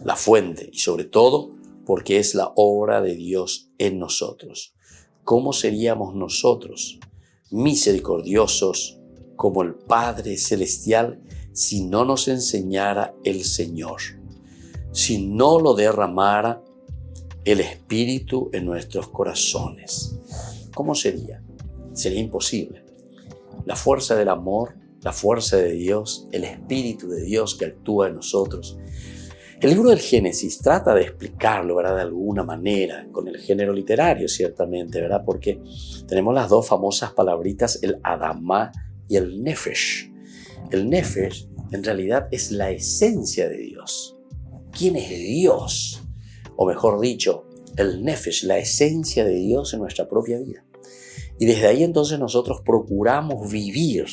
la fuente, y sobre todo, porque es la obra de Dios en nosotros. ¿Cómo seríamos nosotros, misericordiosos como el Padre Celestial, si no nos enseñara el Señor? Si no lo derramara el Espíritu en nuestros corazones. ¿Cómo sería? Sería imposible. La fuerza del amor, la fuerza de Dios, el Espíritu de Dios que actúa en nosotros. El libro del Génesis trata de explicarlo, ¿verdad? De alguna manera, con el género literario, ciertamente, ¿verdad? Porque tenemos las dos famosas palabritas, el Adamá y el Nefesh. El Nefesh, en realidad, es la esencia de Dios. ¿Quién es Dios? O mejor dicho, el Nefesh, la esencia de Dios en nuestra propia vida. Y desde ahí entonces nosotros procuramos vivir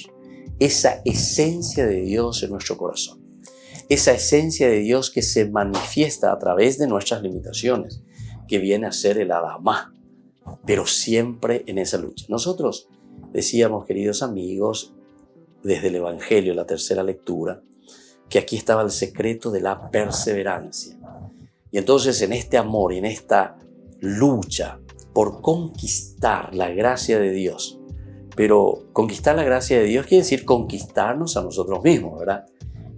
esa esencia de Dios en nuestro corazón. Esa esencia de Dios que se manifiesta a través de nuestras limitaciones, que viene a ser el Adamá, pero siempre en esa lucha. Nosotros decíamos, queridos amigos, desde el Evangelio, la tercera lectura, que aquí estaba el secreto de la perseverancia. Y entonces en este amor y en esta lucha por conquistar la gracia de Dios, pero conquistar la gracia de Dios quiere decir conquistarnos a nosotros mismos, ¿verdad?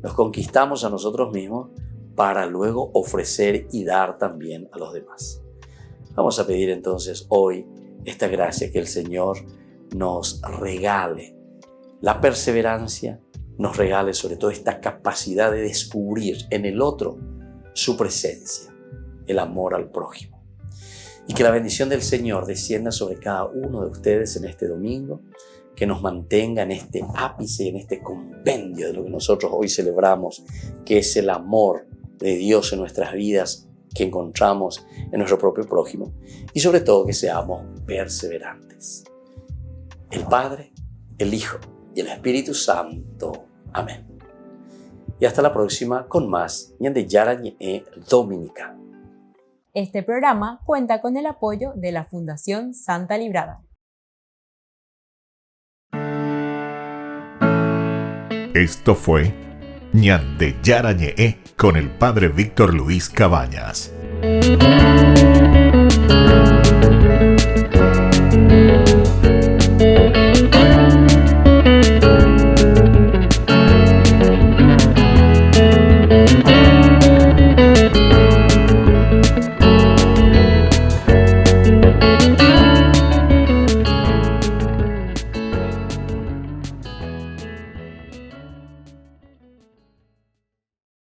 Nos conquistamos a nosotros mismos para luego ofrecer y dar también a los demás. Vamos a pedir entonces hoy esta gracia, que el Señor nos regale la perseverancia, nos regale sobre todo esta capacidad de descubrir en el otro su presencia, el amor al prójimo. Y que la bendición del Señor descienda sobre cada uno de ustedes en este domingo, que nos mantenga en este ápice y en este compendio de lo que nosotros hoy celebramos, que es el amor de Dios en nuestras vidas que encontramos en nuestro propio prójimo, y sobre todo que seamos perseverantes. El Padre, el Hijo y el Espíritu Santo. Amén. Y hasta la próxima con más Ñande Yarañe Dominica.
Este programa cuenta con el apoyo de la Fundación Santa Librada.
Esto fue Ñande Yarañe con el Padre Víctor Luis Cabañas.